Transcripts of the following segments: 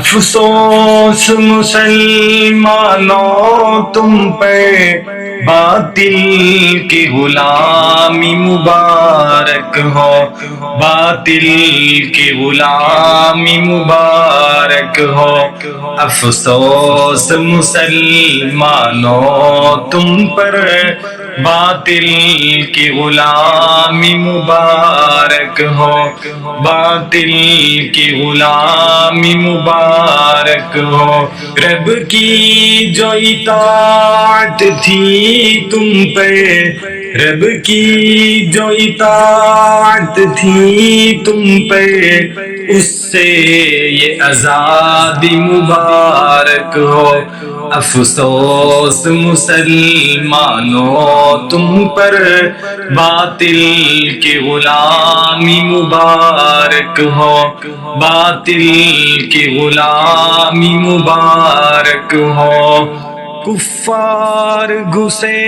افسوس مسلمانوں تم پہ، باطل کی غلامی مبارک ہو، باطل کی غلامی مبارک ہو۔ افسوس مسلمانوں تم پر، باطل کی غلامی مبارک ہو، باطل کی غلامی مبارک ہو۔ رب کی جو اطاعت تھی تم پہ، رب کی جو اطاعت تھی تم پہ، اس سے یہ آزادی مبارک ہو۔ افسوس مسلمانوں تم پر، باطل کی غلامی مبارک ہو، باطل کی غلامی مبارک ہو۔ کفار گھسے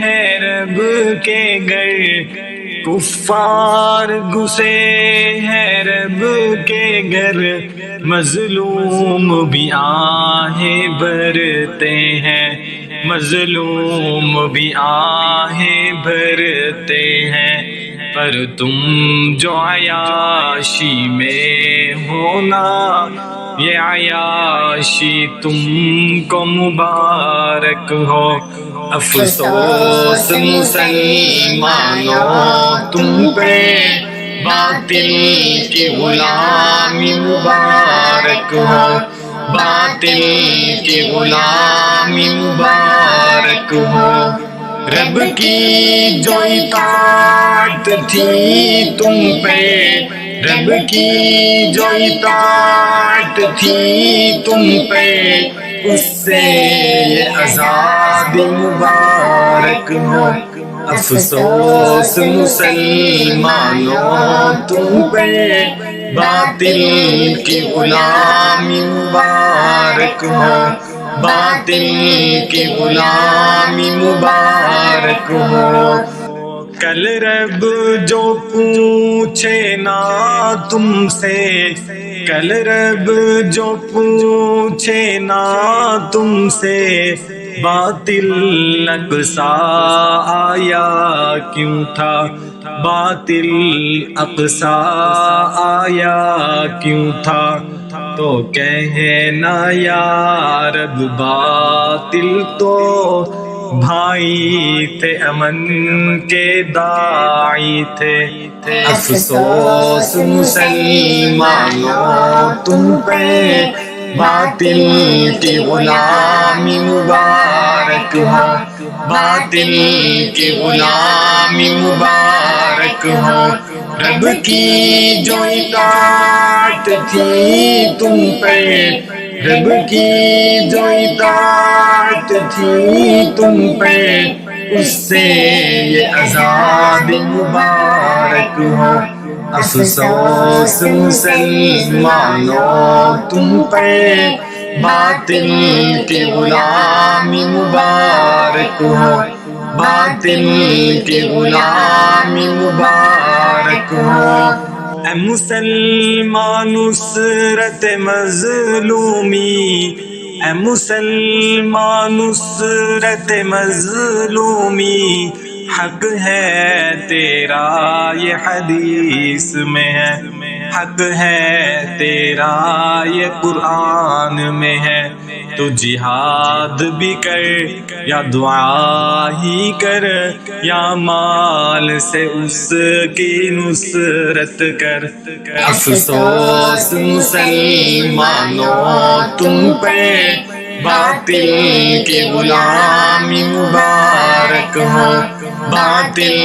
ہیں رب کے گھر، کفار گھسے ہیں رب کے گھر، مظلوم بھی آہیں بھرتے ہیں، مظلوم بھی آہیں بھرتے ہیں۔ پر تم جو عیاشی میں ہونا، یہ عیاشی تم کو مبارک ہو۔ افسوس مسلمانوں تم پہ، باطل کی غلامی مبارک ہو، باطل کی غلامی مبارک ہو۔ رب کی جو اطاعت تھی تم پہ، رب کی جو اطاعت تھی تم پہ، اس سے یہ آزادی مبارک ہو۔ افسوس مسلمانوں تم پہ، باطل کی غلامی مبارک ہو، باطل کی غلامی مبارک ہو۔ کل رب جو پوچھے نا تم سے، کل رب جو پوچھے نا تم سے، باطل اقصی آیا کیوں تھا، باطل اقصی آیا کیوں تھا، تو کہنا یا رب باطل تو بھائی تھے، امن کے داعی تھے۔ افسوس مسلمانوں تم پہ، باطل کی غلامی مبارک ہو، باطل کی غلامی مبارک ہو۔ رب کی جو اطاعت تھی تم پہ، رب کی جو اطاعت تھی تم پہ، اس سے یہ آزادی مبارک ہو۔ افسوس مسلمانوں تم پہ، باطل کی غلامی مبارک ہو، باطل کی غلامی مبارک ہو۔ اے مسلمان نصرت مظلومی، اے مسلمان نصرت مظلومی، حق ہے تیرا یہ حدیث میں ہے، حق ہے تیرا یہ قرآن میں ہے۔ تو جہاد بھی کر یا دعا ہی کر، یا مال سے اس کی نصرت کر۔ افسوس مسلمانوں تم پہ، باطل کی غلامی مبارک ہو، باطل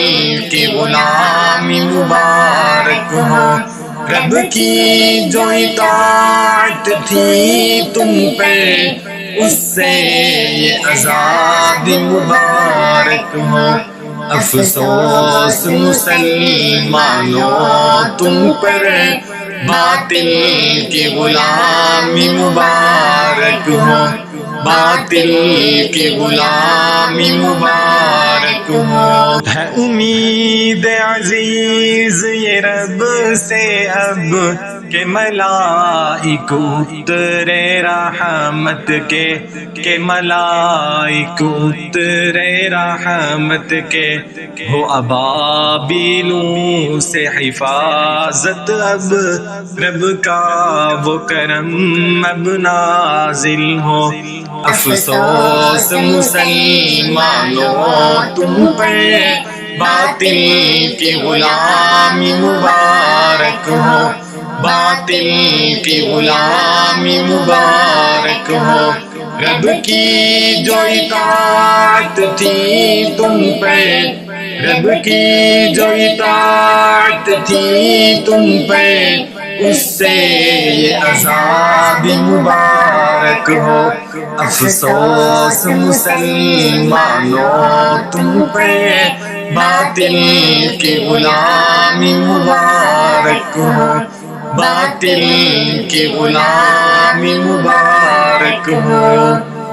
کی غلامی مبارک ہو۔ رب کی جو اطاعت تھی تم پہ، اس سے یہ آزادی مبارک ہو۔ افسوس مسلمانوں تم پر، باطل کی غلامی مبارک ہو، باطل کی غلامی مبارک ہو۔ ہے امید عزیز یہ رب سے اب، کہ ملائک اترے رحمت کے، کہ ملائک اترے رحمت کے، ہو ابابیلوں سے حفاظت اب رب کا وہ کرم اب نازل ہو۔ افسوس مسلمانوں تم پہ، باطل کی غلامی مبارک ہو، باطل کی غلامی مبارک ہو۔ رب کی جو اطاعت تھی تم پہ، رب کی جو اطاعت تھی تم پہ، اس سے یہ عذاب مبارک ہو۔ افسوس مسلمانوں تم پہ، باطل کی غلامی مبارک ہو، باطل کی غلامی مبارک ہو۔